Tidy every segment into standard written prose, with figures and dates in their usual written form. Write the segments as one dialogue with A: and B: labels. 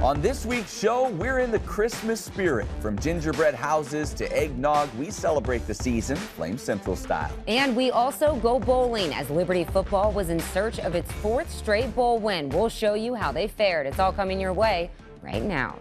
A: On this week's show, we're in the Christmas spirit. From gingerbread houses to eggnog, we celebrate the season, Flame Central style.
B: And we also go bowling as Liberty football was in search of its 4th straight bowl win. We'll show you how they fared. It's all coming your way right now.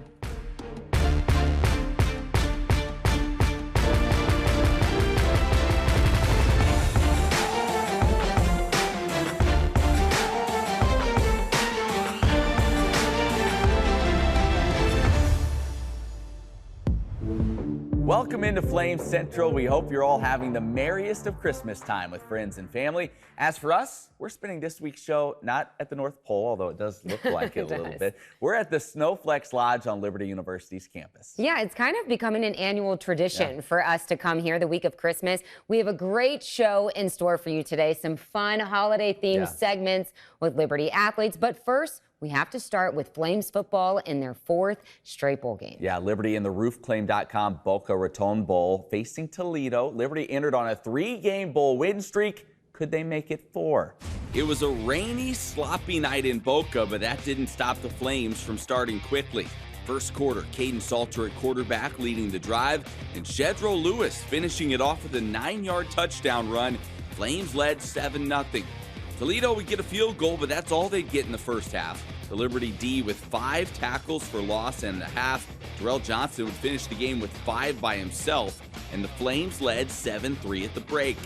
A: Welcome into Flame Central. We hope you're all having the merriest of Christmas time with friends and family. As for us, we're spending this week's show not at the North Pole, although it does look like it a little bit. We're at the Snowflex Lodge on Liberty University's campus.
B: Yeah, it's kind of becoming an annual tradition for us to come here the week of Christmas. We have a great show in store for you today. Some fun holiday-themed segments with Liberty athletes. But first, we have to start with Flames football in their 4th straight bowl game. Yeah,
A: Liberty in the roofclaim.com Boca Raton Bowl facing Toledo. Liberty entered on a 3-game bowl win streak. Could they make it 4?
C: It was a rainy, sloppy night in Boca, but that didn't stop the Flames from starting quickly. First quarter, Caden Salter at quarterback leading the drive, and Shedro Lewis finishing it off with a 9-yard touchdown run. Flames led 7-0. Toledo would get a field goal, but that's all they'd get in the first half. The Liberty D with 5 tackles for loss and a half. Terrell Johnson would finish the game with 5 by himself, and the Flames led 7-3 at the break.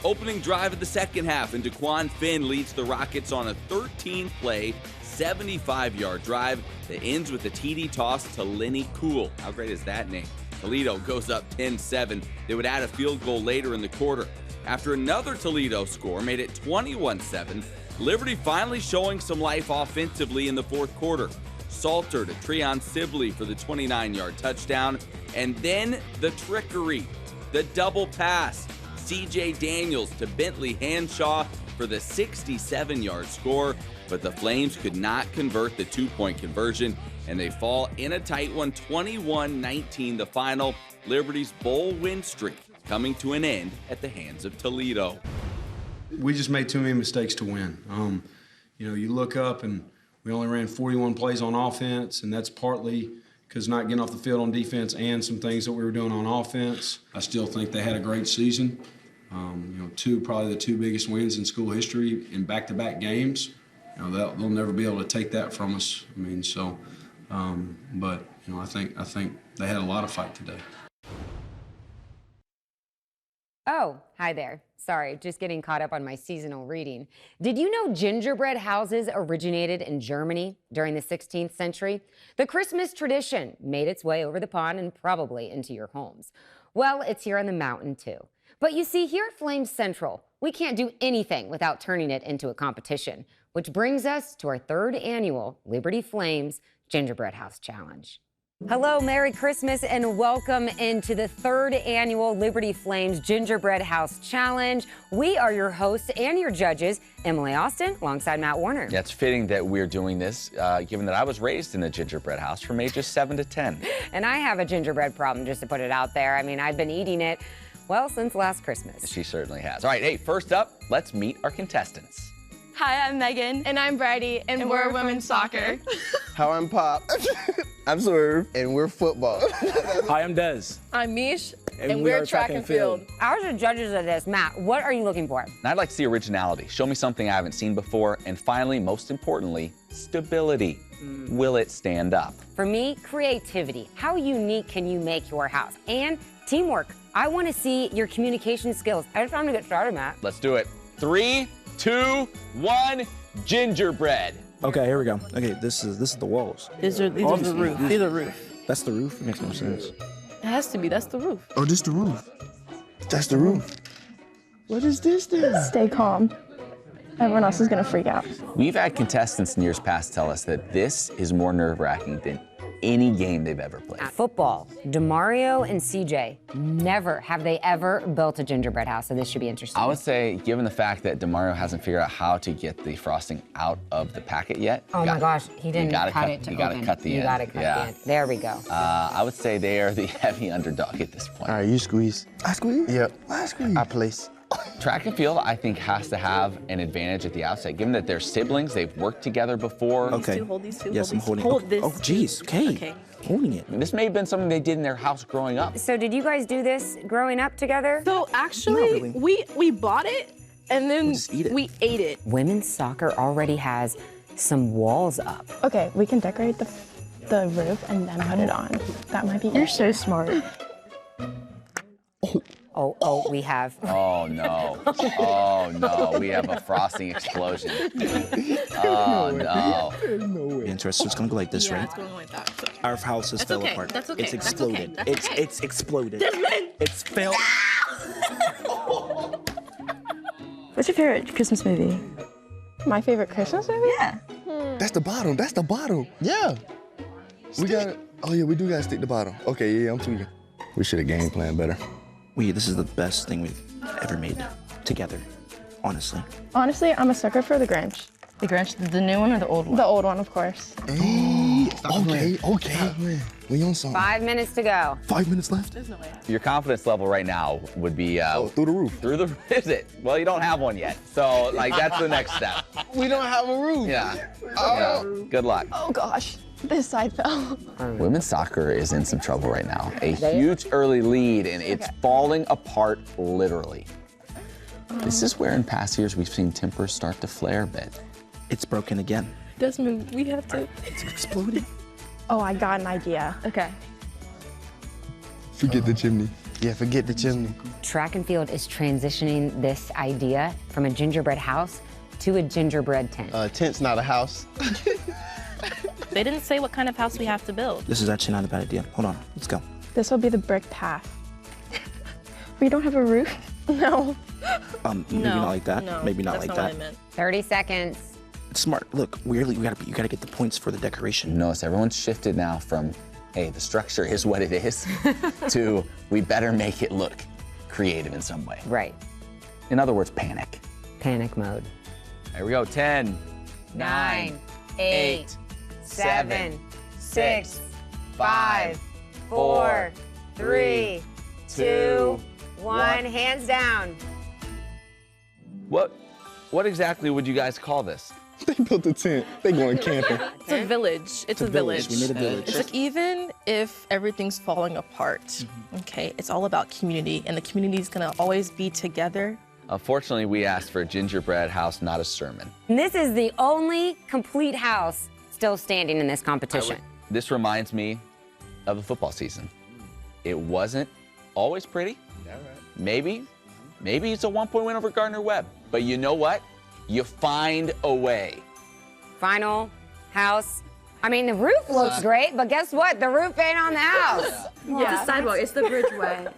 C: Opening drive of the second half, and Daquan Finn leads the Rockets on a 13-play, 75-yard drive that ends with a TD toss to Lenny Cool. How great is that name? Toledo goes up 10-7. They would add a field goal later in the quarter. After another Toledo score made it 21-7, Liberty finally showing some life offensively in the fourth quarter. Salter to Treon Sibley for the 29-yard touchdown, and then the trickery, the double pass. C.J. Daniels to Bentley Hanshaw for the 67-yard score, but the Flames could not convert the 2-point conversion, and they fall in a tight one, 21-19 the final. Liberty's bowl win streak coming to an end at the hands of Toledo.
D: We just made too many mistakes to win. You look up and we only ran 41 plays on offense, and that's partly because not getting off the field on defense and some things that we were doing on offense. I still think they had a great season. Probably the 2 biggest wins in school history in back-to-back games. They'll never be able to take that from us. I think they had a lot of fight today.
B: Oh, hi there. Sorry, just getting caught up on my seasonal reading. Did you know gingerbread houses originated in Germany during the 16th century? The Christmas tradition made its way over the pond and probably into your homes. Well, it's here on the mountain too. But you see, here at Flames Central, we can't do anything without turning it into a competition, which brings us to our 3rd annual Liberty Flames Gingerbread House Challenge. Hello, Merry Christmas, and welcome into the 3rd annual Liberty Flames Gingerbread House Challenge. We are your hosts and your judges, Emily Austin, alongside Matt Warner.
A: Yeah, it's fitting that we're doing this, given that I was raised in a gingerbread house from ages 7 to 10.
B: And I have a gingerbread problem, just to put it out there. I've been eating it, well, since last Christmas.
A: She certainly has. All right, hey, first up, let's meet our contestants.
E: Hi, I'm Megan. And I'm Bridie, and we're women's soccer.
F: Hi, I'm Pop. I'm Swerve, and we're football.
G: Hi, I'm Des.
E: I'm Mish,
G: and we're track and field.
B: Ours are judges of this. Matt, what are you looking for?
A: I'd like to see originality. Show me something I haven't seen before. And finally, most importantly, stability. Will it stand up?
B: For me, creativity. How unique can you make your house? And teamwork. I want to see your communication skills. It's time to get started, Matt.
A: Let's do it. 3, 2, 1, gingerbread.
G: Okay, here we go. Okay, this is the walls.
E: These are the roof. These are the roof.
G: That's the roof? Makes no sense.
E: It has to be. That's the roof.
F: Oh, this the roof. That's the roof. What is this then?
H: Stay calm. Everyone else is gonna freak out.
A: We've had contestants in years past tell us that this is more nerve-wracking than any game they've ever played.
B: Football, DeMario and CJ, never have they ever built a gingerbread house, so this should be interesting.
A: I would say, given the fact that DeMario hasn't figured out how to get the frosting out of the packet yet.
B: Oh my gosh, he didn't cut it to
A: You gotta cut the end.
B: You gotta cut the end. There we go.
A: I would say they are the heavy underdog at this point.
F: All right, you squeeze. I squeeze? Yep.
H: I squeeze.
F: I place.
A: Track and field, I think, has to have an advantage at the outset, given that they're siblings, they've worked together before.
G: Okay.
E: Hold these two.
G: Yes, I'm holding.
E: Hold this.
G: Oh, geez. Okay.
E: Okay.
G: Holding it.
A: This may have been something they did in their house growing up.
B: So did you guys do this growing up together?
E: So actually,
G: Not really.
E: we bought it and then
G: just eat it.
E: we ate it.
B: Women's soccer already has some walls up.
H: Okay, we can decorate the roof and then put it on. That might be. You're so smart.
B: Oh, we have.
A: Oh no. Oh no. We have a frosting explosion. Oh no.
G: Interesting. It's gonna go like this, right?
E: It's going like that.
G: Our house has fell
E: okay.
G: apart.
E: That's okay.
G: It's
E: That's
G: exploded.
E: okay. That's okay.
G: It's exploded.
E: Desmond!
G: It's fell.
H: What's your favorite Christmas movie? My favorite Christmas movie? Yeah.
F: That's the bottom. That's the bottom. Yeah. We got it. Oh yeah, we do gotta stick the bottom. Okay, yeah, I'm tweaking. We should have game planned better.
G: This is the best thing we've ever made together. Honestly.
H: Honestly, I'm a sucker for the Grinch.
E: The Grinch, the new one or the old one?
H: The old one, of course.
F: Okay. We on something.
B: 5 minutes to go.
F: 5 minutes left.
A: Your confidence level right now would be
F: Through the roof.
A: through the is it? Well, you don't have one yet. So like that's the next step.
F: We don't have a roof.
A: Yeah. Yeah. Good luck.
H: Oh gosh, this side fell.
A: Women's soccer is in some trouble right now. A huge early lead, and it's falling apart literally. This is where in past years we've seen tempers start to flare a bit.
G: It's broken again.
E: Desmond, we have to.
G: It's exploding.
H: Oh, I got an idea.
E: Okay.
F: Forget the chimney. Yeah, forget the chimney.
B: Track and field is transitioning this idea from a gingerbread house to a gingerbread tent.
F: Tent's not a house.
E: They didn't say what kind of house we have to build.
G: This is actually not a bad idea. Hold on. Let's go.
H: This will be the brick path. We don't have a roof? No.
G: Maybe not like that.
E: No,
G: Maybe not
E: that's
G: like
E: not
G: that.
E: What I meant.
B: 30 seconds.
G: It's smart. Look, you gotta get the points for the decoration.
A: Notice everyone's shifted now from, hey, the structure is what it is, to we better make it look creative in some way.
B: Right.
A: In other words, panic.
B: Panic mode.
A: Here we go. 10,
B: 9, 8, 7, 6, 5, 4, 3, 2, 1. Hands down.
A: What exactly would you guys call this?
F: They built a tent. They going camping.
E: It's a village. It's a village.
G: We made a village.
E: It's like even if everything's falling apart, okay, it's all about community, and the community is gonna always be together.
A: Unfortunately, we asked for a gingerbread house, not a sermon.
B: And this is the only complete house still standing in this competition.
A: This reminds me of the football season. It wasn't always pretty. Maybe it's a 1-point win over Gardner-Webb. But you know what? You find a way.
B: Final house. I mean, the roof looks great, but guess what? The roof ain't on the house.
I: It's a sidewalk. It's the bridgeway.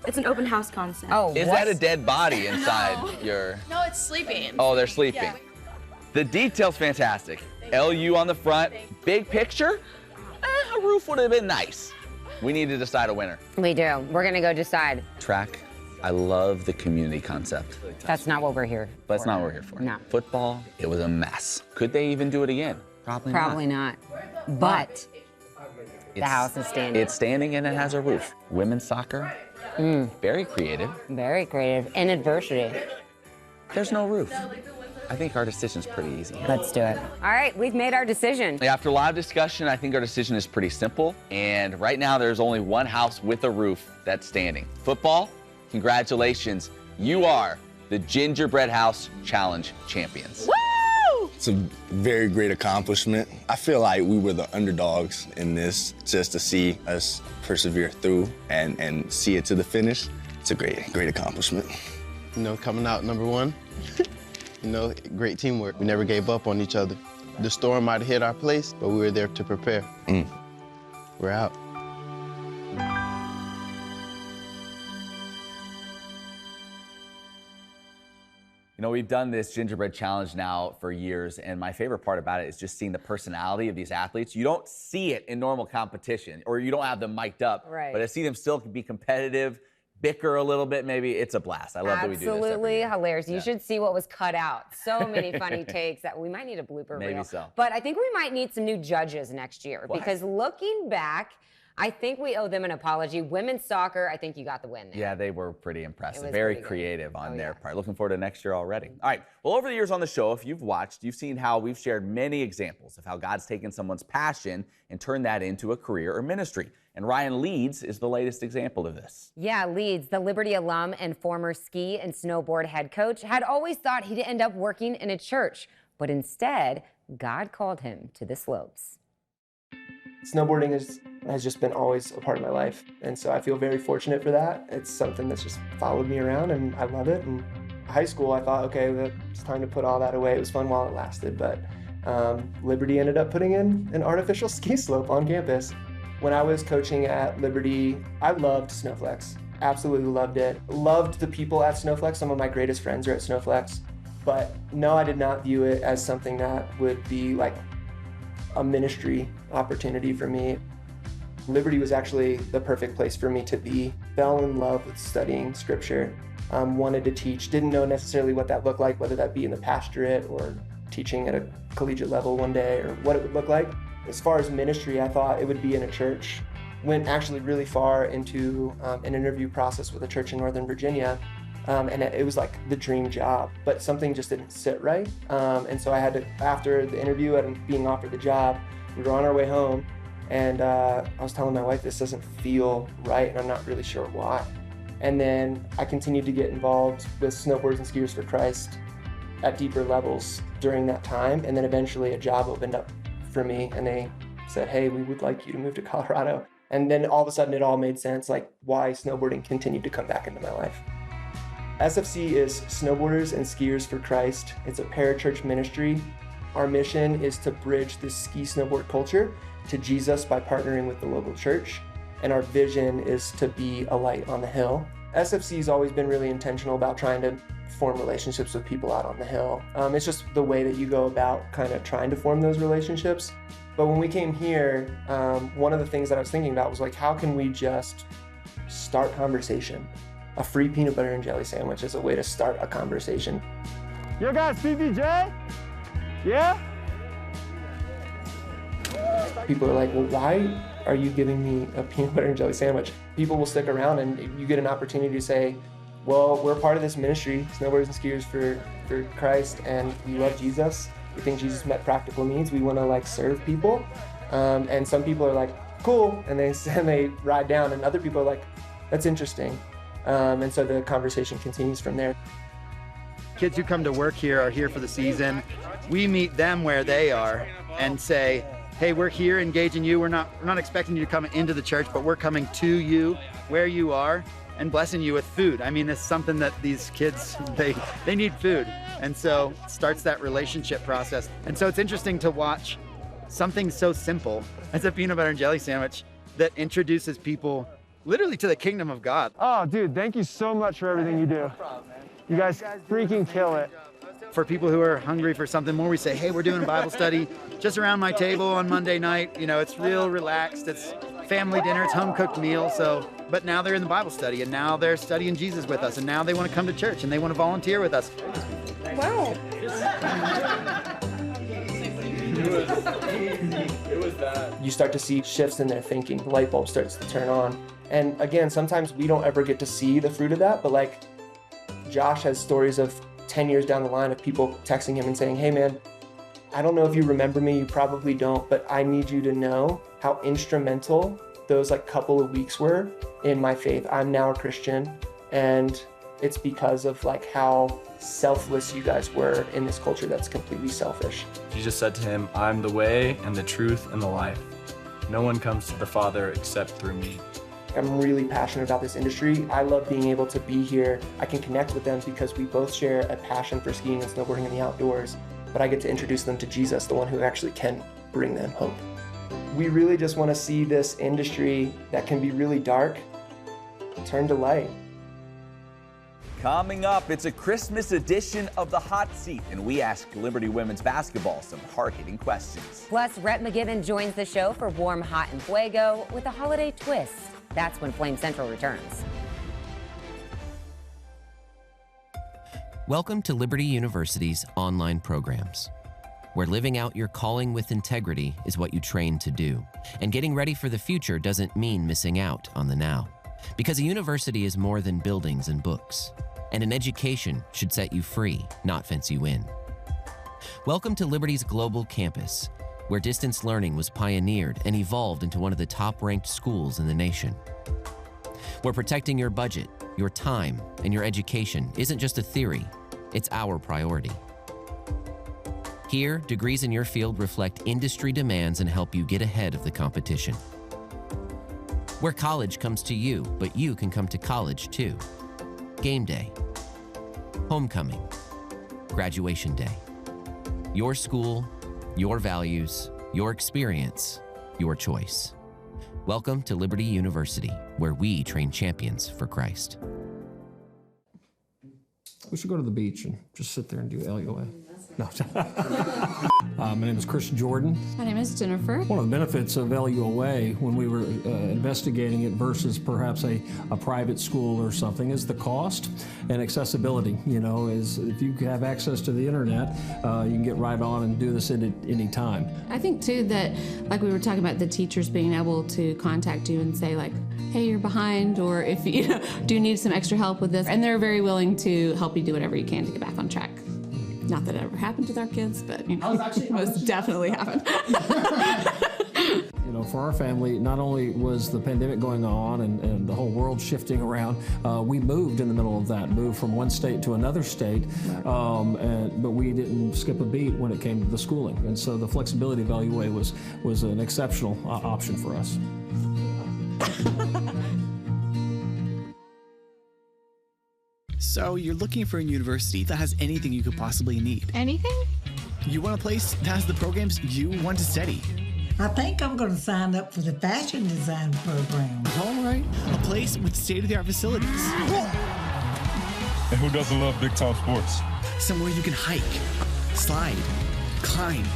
I: It's an open house concept.
B: Oh,
A: Is that a dead body inside your...
E: No, it's sleeping.
A: Oh, they're sleeping. The detail's fantastic. LU on the front. Big picture, a roof would have been nice. We need to decide a winner.
B: We do. We're gonna go decide.
A: Track, I love the community concept.
B: That's not what we're here for.
A: But it's not what we're here for.
B: No.
A: Football, it was a mess. Could they even do it again? Probably
B: not. But the house is standing.
A: It's standing and it has a roof. Women's soccer, very creative.
B: Very creative. In adversity.
A: There's no roof. I think our decision's pretty easy.
B: Let's do it. All right, we've made our decision.
A: After a lot of discussion, I think our decision is pretty simple. And right now, there's only one house with a roof that's standing. Football, congratulations. You are the Gingerbread House Challenge champions.
E: Woo!
F: It's a very great accomplishment. I feel like we were the underdogs in this, just to see us persevere through and see it to the finish. It's a great accomplishment.
J: You know, coming out number one, you know, great teamwork. We never gave up on each other. The storm might have hit our place, but we were there to prepare. We're out.
A: You know, we've done this Gingerbread Challenge now for years, and my favorite part about it is just seeing the personality of these athletes. You don't see it in normal competition, or you don't have them mic'd up.
B: Right.
A: But I see them still be competitive, bicker a little bit maybe. It's a blast. I love that we do this every
B: Absolutely
A: year.
B: hilarious. You should see what was cut out. So many funny takes that we might need a blooper
A: Maybe
B: reel.
A: so.
B: But I think we might need some new judges next year
A: What?
B: because looking back, I think we owe them an apology. Women's soccer, I think you got the win there.
A: Yeah, they were pretty impressive.
B: was
A: Very
B: pretty good.
A: creative on their
B: yes.
A: part. Looking forward to next year already. All right. Well, over the years on the show, if you've watched, you've seen how we've shared many examples of how God's taken someone's passion and turned that into a career or ministry. And Ryan Leeds is the latest example of this.
B: Yeah, Leeds, the Liberty alum and former ski and snowboard head coach, had always thought he'd end up working in a church, but instead, God called him to the slopes.
K: Snowboarding has just been always a part of my life, and so I feel very fortunate for that. It's something that's just followed me around, and I love it. And high school, I thought, okay, it's time to put all that away. It was fun while it lasted, but Liberty ended up putting in an artificial ski slope on campus. When I was coaching at Liberty, I loved Snowflex. Absolutely loved it. Loved the people at Snowflex. Some of my greatest friends are at Snowflex. But no, I did not view it as something that would be like a ministry opportunity for me. Liberty was actually the perfect place for me to be. Fell in love with studying scripture, wanted to teach, didn't know necessarily what that looked like, whether that be in the pastorate or teaching at a collegiate level one day or what it would look like. As far as ministry, I thought it would be in a church. Went actually really far into an interview process with a church in Northern Virginia, and it was like the dream job, but something just didn't sit right. And so I had to, after the interview and being offered the job, we were on our way home, and I was telling my wife, this doesn't feel right, and I'm not really sure why. And then I continued to get involved with Snowboards and Skiers for Christ at deeper levels during that time, and then eventually a job opened up for me, and they said, hey, we would like you to move to Colorado. And then all of a sudden it all made sense, like why snowboarding continued to come back into my life. SFC is Snowboarders and Skiers for Christ. It's a parachurch ministry. Our mission is to bridge the ski snowboard culture to Jesus by partnering with the local church. And our vision is to be a light on the hill. SFC has always been really intentional about trying to form relationships with people out on the hill. It's just the way that you go about kind of trying to form those relationships. But when we came here, one of the things that I was thinking about was like, how can we just start conversation? A free peanut butter and jelly sandwich is a way to start a conversation.
L: Yo guys, PPJ? Yeah?
K: People are like, well, why are you giving me a peanut butter and jelly sandwich? People will stick around and you get an opportunity to say, well, we're part of this ministry, Snowboarders and Skiers for Christ, and we love Jesus. We think Jesus met practical needs. We want to like serve people. And some people are like, cool, and they ride down, and other people are like, that's interesting. And so the conversation continues from there.
L: Kids who come to work here are here for the season. We meet them where they are and say, hey, we're here engaging you. We're not expecting you to come into the church, but we're coming to you where you are and blessing you with food. I mean, it's something that these kids, they need food. And so it starts that relationship process. And so it's interesting to watch something so simple as a peanut butter and jelly sandwich that introduces people literally to the kingdom of God.
M: Oh, dude, thank you so much for everything you do. You guys freaking kill it.
L: For people who are hungry for something more, we say, hey, we're doing a Bible study just around my table on Monday night. You know, it's real relaxed. It's family dinner. It's home-cooked meal. So, but now they're in the Bible study, and now they're studying Jesus with us, and now they want to come to church, and they want to volunteer with us.
E: Wow.
K: You start to see shifts in their thinking. The light bulb starts to turn on. And again, sometimes we don't ever get to see the fruit of that, but like Josh has stories of 10 years down the line of people texting him and saying, hey man, I don't know if you remember me, you probably don't, but I need you to know how instrumental those like couple of weeks were in my faith. I'm now a Christian, and it's because of like how selfless you guys were in this culture that's completely selfish.
N: Jesus said to him, I'm the way and the truth and the life. No one comes to the Father except through me.
K: I'm really passionate about this industry. I love being able to be here. I can connect with them because we both share a passion for skiing and snowboarding in the outdoors, but I get to introduce them to Jesus, the one who actually can bring them hope. We really just want to see this industry that can be really dark turn to light.
A: Coming up, it's a Christmas edition of The Hot Seat, and we ask Liberty women's basketball some hard-hitting questions.
B: Plus, Rhett McGibbon joins the show for Warm, Hot, and Fuego with a holiday twist. That's when Flame Central returns.
O: Welcome to Liberty University's online programs. where living out your calling with integrity is what you train to do. And getting ready for the future doesn't mean missing out on the now. Because a university is more than buildings and books. And an education should set you free, not fence you in. Welcome to Liberty's global campus, where distance learning was pioneered and evolved into one of the top-ranked schools in the nation. Where protecting your budget, your time, and your education isn't just a theory, it's our priority. Here, degrees in your field reflect industry demands and help you get ahead of the competition. Where college comes to you, but you can come to college too. Game day, homecoming, graduation day. Your school, your values, your experience, your choice. Welcome to Liberty University, where we train champions for Christ.
P: We should go to the beach and just sit there and do LUA. No. My name is Chris Jordan.
Q: My name is Jennifer.
P: One of the benefits of LUA when we were investigating it versus perhaps a private school or something is the cost and accessibility. You know, is if you have access to the internet, you can get right on and do this at any time.
Q: I think too that, like we were talking about, the teachers being able to contact you and say like, hey, you're behind, or if you do need some extra help with this, and they're very willing to help you do whatever you can to get back on track. Not that it ever happened with our kids, but you know, most definitely happened.
P: You know, for our family, not only was the pandemic going on and the whole world shifting around, we moved in the middle of that, moved from one state to another state, but we didn't skip a beat when it came to the schooling. And so the flexibility of LUA was an exceptional option for us.
R: So you're looking for a university that has anything you could possibly need.
Q: Anything?
R: You want a place that has the programs you want to study.
S: I think I'm going to sign up for the fashion design program.
R: All right. A place with state-of-the-art facilities.
T: And who doesn't love big-time sports?
R: Somewhere you can hike, slide, climb,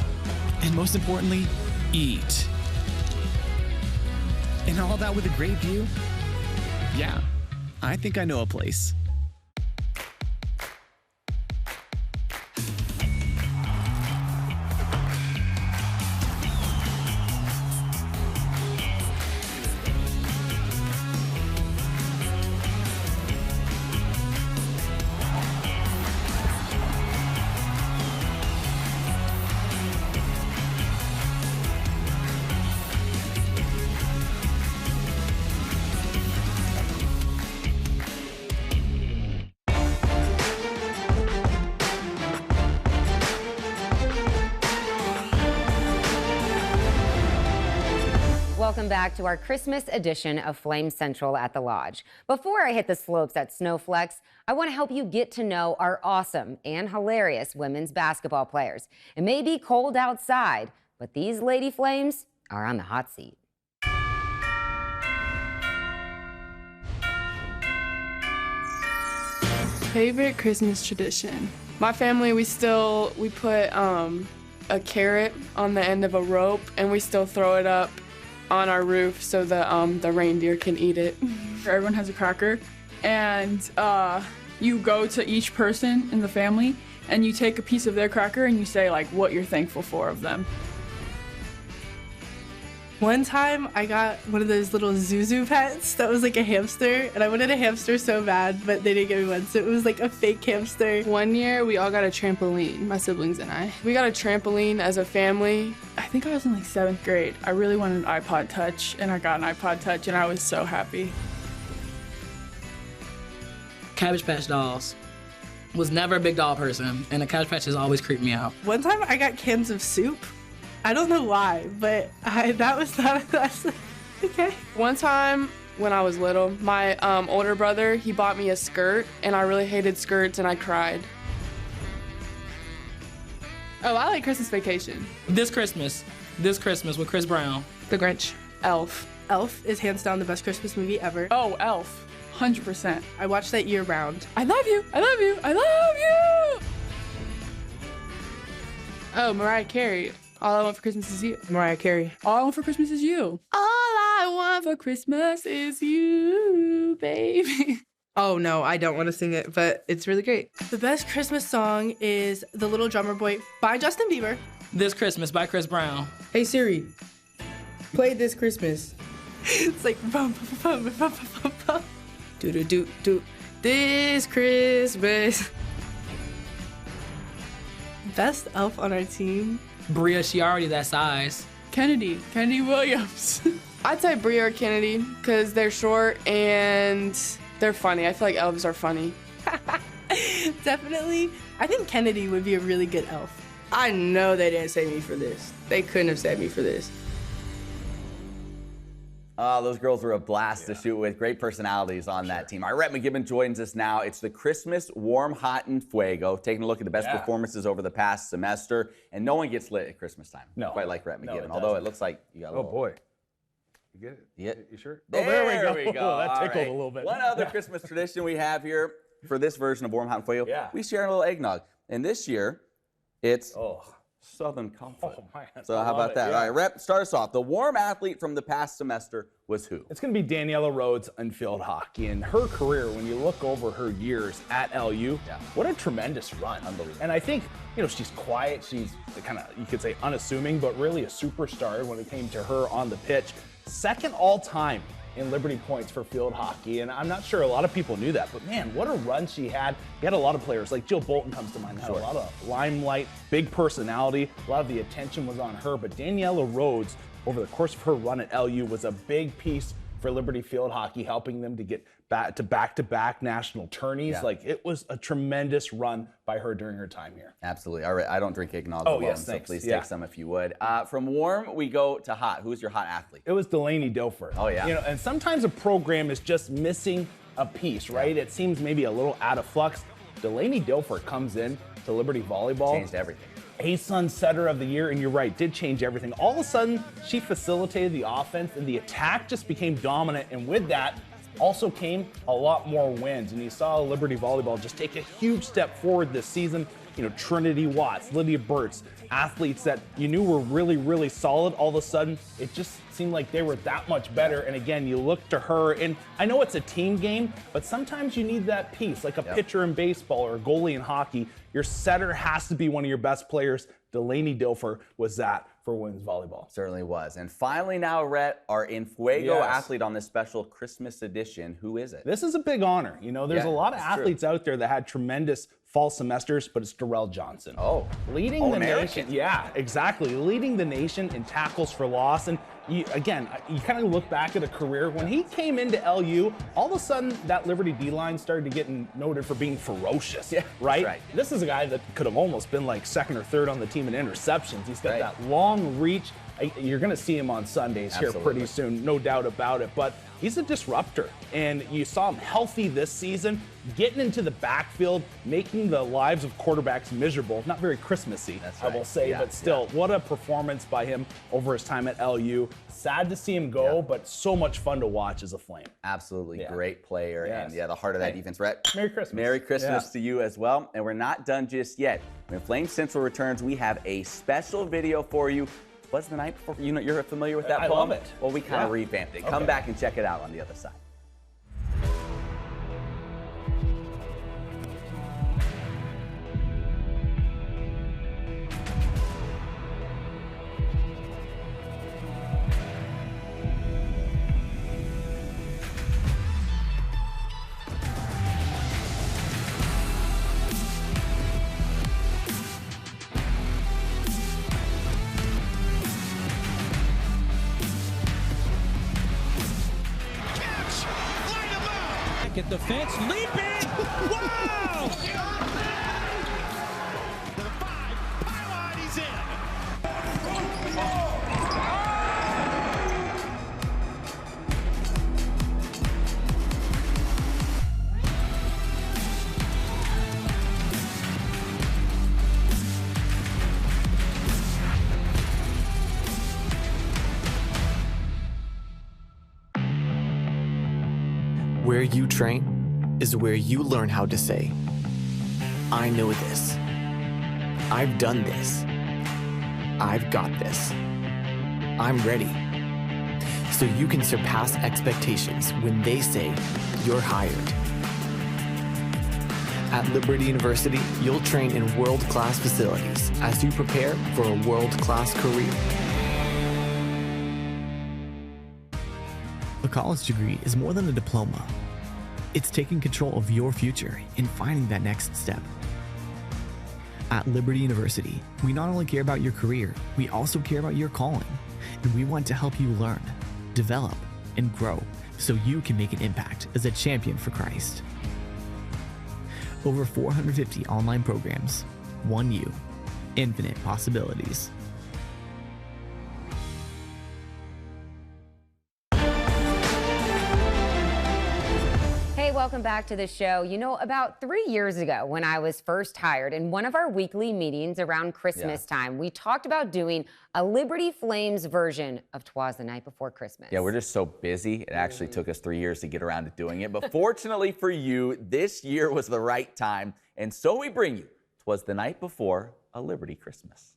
R: and most importantly, eat. And all that with a great view? Yeah, I think I know a place.
B: Welcome back to our Christmas edition of Flame Central at the Lodge. Before I hit the slopes at Snowflex, I want to help you get to know our awesome and hilarious women's basketball players. It may be cold outside, but these Lady Flames are on the hot seat.
U: Favorite Christmas tradition. My family, we put a carrot on the end of a rope and we still throw it up on our roof so the reindeer can eat it.
V: Everyone has a cracker, and you go to each person in the family and you take a piece of their cracker and you say like what you're thankful for of them.
E: One time I got one of those little Zuzu pets that was like a hamster, and I wanted a hamster so bad, but they didn't give me one, so it was like a fake hamster.
U: One year we all got a trampoline, my siblings and I. We got a trampoline as a family.
V: I think I was in like 7th grade. I really wanted an iPod Touch, and I got an iPod Touch, and I was so happy.
W: Cabbage Patch Dolls. Was never a big doll person, and the Cabbage Patches always creeped me out.
E: One time I got cans of soup. I don't know why, but that was not okay.
U: One time when I was little, my older brother, he bought me a skirt, and I really hated skirts, and I cried. Oh, I like Christmas Vacation.
W: This Christmas with Chris Brown.
E: The Grinch.
U: Elf.
E: Elf is hands down the best Christmas movie ever.
V: Oh, Elf. 100%.
E: I watch that year round.
U: I love you. I love you. I love you. Oh, Mariah Carey. All I want for Christmas is you.
E: Mariah Carey.
V: All I want for Christmas is you. All I want for Christmas is you, baby.
E: Oh no, I don't want to sing it, but it's really great. The best Christmas song is The Little Drummer Boy by Justin Bieber.
W: This Christmas by Chris Brown.
C: Hey Siri, play This Christmas.
E: It's like bum bum bum bum bum bum.
C: Do do do do. This Christmas.
E: Best elf on our team.
W: Bria, she already that size.
V: Kennedy Williams. I'd say Bria or Kennedy because they're short and they're funny. I feel like elves are funny.
E: Definitely. I think Kennedy would be a really good elf.
C: I know they didn't save me for this. They couldn't have saved me for this.
A: Those girls were a blast to shoot with. Great personalities on that team. All right, Rhett McGibbon joins us now. It's the Christmas Warm, Hot, and Fuego, taking a look at the best performances over the past semester. And no one gets lit at Christmas time.
D: No.
A: Quite like Rhett McGibbon,
D: it
A: although it looks like you got a little...
D: Oh, boy. You get it?
A: Yeah.
D: You sure?
A: There we go.
D: That tickled
A: a
D: little bit.
A: One other Christmas tradition we have here for this version of Warm, Hot, and Fuego, we share a little eggnog. And this year, it's Southern Comfort.
D: Oh, man.
A: So how about that?
D: Yeah.
A: All right, Rep, start us off. The warm athlete from the past semester was who?
D: It's going to be Daniela Rhodes in field hockey. And her career, when you look over her years at LU, what a tremendous run. Unbelievable. And I think, she's quiet. She's kind of, you could say, unassuming, but really a superstar when it came to her on the pitch. Second all time in Liberty points for field hockey, and I'm not sure a lot of people knew that, but man, what a run she had. You had a lot of players, like Jill Bolton comes to mind, had a lot of limelight, big personality, a lot of the attention was on her, but Daniela Rhodes, over the course of her run at LU, was a big piece for Liberty field hockey, helping them to get back-to-back national tourneys.
A: Yeah.
D: Like, it was a tremendous run by her during her time here.
A: Absolutely. All right, I don't drink eggnog alone, so please take some if you would. From warm, we go to hot. Who's your hot athlete?
D: It was Delaney Dilfer.
A: Oh, yeah.
D: And sometimes a program is just missing a piece, right? It seems maybe a little out of flux. Delaney Dilfer comes in to Liberty Volleyball.
A: Changed everything.
D: ASUN Setter of the Year, and you're right, did change everything. All of a sudden, she facilitated the offense, and the attack just became dominant, and with that, also came a lot more wins. And you saw Liberty Volleyball just take a huge step forward this season. Trinity Watts, Lydia Burtz, athletes that you knew were really, really solid. All of a sudden, it just seemed like they were that much better. And again, you look to her, and I know it's a team game, but sometimes you need that piece, like a pitcher in baseball or a goalie in hockey. Your setter has to be one of your best players. Delaney Dilfer was that for women's volleyball.
A: Certainly was. And finally now, Rhett, our In Fuego athlete on this special Christmas edition. Who is it?
D: This is a big honor. There's a lot of athletes out there that had tremendous fall semesters, but it's Darrell Johnson. Leading the nation. Yeah, exactly. Leading the nation in tackles for loss. And you kind of look back at a career. When he came into LU, all of a sudden that Liberty D-line started to get noted for being ferocious, right? This is a guy that could have almost been like second or third on the team in interceptions. He's got that long reach. You're going to see him on Sundays here pretty soon, no doubt about it. But he's a disruptor, and you saw him healthy this season, getting into the backfield, making the lives of quarterbacks miserable. Not very Christmassy, I will say, but still, what a performance by him over his time at LU. Sad to see him go, but so much fun to watch as a Flame.
A: Absolutely great player, and the heart of that defense. Rhett,
D: Merry Christmas.
A: Merry Christmas to you as well. And we're not done just yet. When Flame Central returns, we have a special video for you. What's the night before? You're familiar with that poem?
D: I love it.
A: Well, we kind of revamped it. Come back and check it out on the other side.
H: At the fence, leaping! Wow! The 5 pylon, he's in.
X: Where you train is where you learn how to say, I know this. I've done this. I've got this. I'm ready. So you can surpass expectations when they say you're hired. At Liberty University, you'll train in world-class facilities as you prepare for a world-class career.
R: A college degree is more than a diploma. It's taking control of your future and finding that next step. At Liberty University, we not only care about your career, we also care about your calling. And we want to help you learn, develop, and grow so you can make an impact as a champion for Christ. Over 450 online programs, one you, infinite possibilities.
B: Hey, welcome back to the show. You know, about 3 years ago when I was first hired, in one of our weekly meetings around Christmas time, we talked about doing a Liberty Flames version of 'Twas the Night Before Christmas.
A: Yeah, we're just so busy. It actually took us 3 years to get around to doing it. But fortunately for you, this year was the right time. And so we bring you 'Twas the Night Before a Liberty Christmas.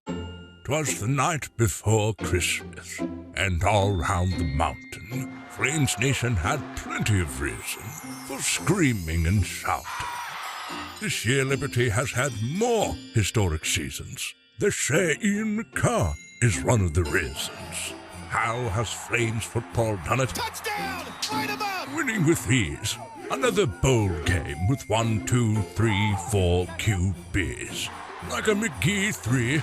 F: 'Twas the night before Christmas, and all round the mountain, Flames Nation had plenty of reason for screaming and shouting. This year Liberty has had more historic seasons. They say Ian McCarr is one of the reasons. How has Flames football done it?
H: Touchdown! Light 'em up!
F: Winning with ease. Another bowl game with 1, 2, 3, 4 QBs. Like a McGee 3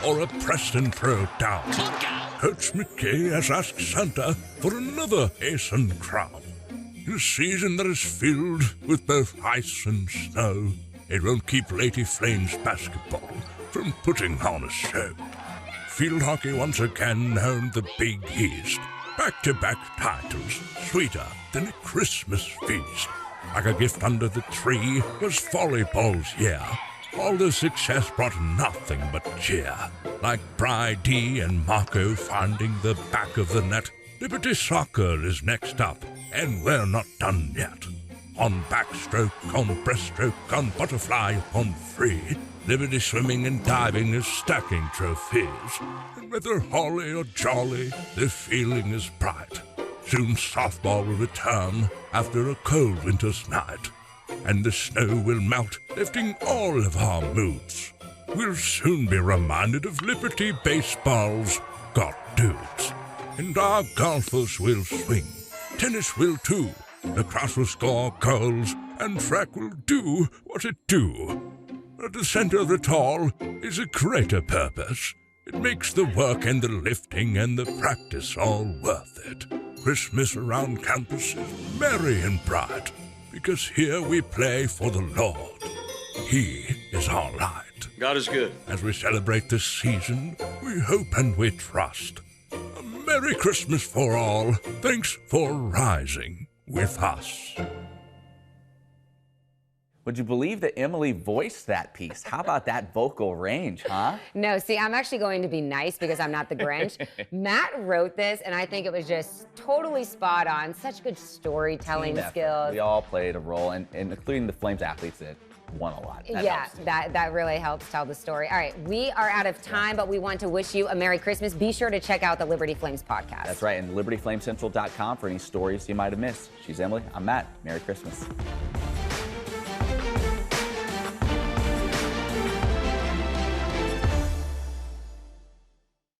F: or a Preston throw down. Coach McKay has asked Santa for another ace and crown. In a season that is filled with both ice and snow, it won't keep Lady Flames basketball from putting on a show. Field hockey once again owned the Big East. Back-to-back titles, sweeter than a Christmas feast. Like a gift under the tree was volleyball's year. All the success brought nothing but cheer. Like Bridie and Marco finding the back of the net, Liberty Soccer is next up, and we're not done yet. On backstroke, on breaststroke, on butterfly, on free, Liberty Swimming and Diving is stacking trophies. And whether holly or jolly, the feeling is bright. Soon softball will return after a cold winter's night. And the snow will melt, lifting all of our moods. We'll soon be reminded of Liberty Baseball's got dudes. And our golfers will swing, tennis will too, lacrosse will score goals, and track will do what it do. At the center of it all is a greater purpose. It makes the work and the lifting and the practice all worth it. Christmas around campus is merry and bright, because here we play for the Lord. He is our light.
G: God is good.
F: As we celebrate this season, we hope and we trust. A Merry Christmas for all. Thanks for rising with us.
A: Would you believe that Emily voiced that piece? How about that vocal range, huh?
B: No, see, I'm actually going to be nice because I'm not the Grinch. Matt wrote this, and I think it was just totally spot on. Such good storytelling skills.
A: We all played a role, and including the Flames athletes that won a lot.
B: That really helps tell the story. All right, we are out of time, but we want to wish you a Merry Christmas. Be sure to check out the Liberty Flames podcast.
A: That's right, and libertyflamecentral.com for any stories you might have missed. She's Emily. I'm Matt. Merry Christmas.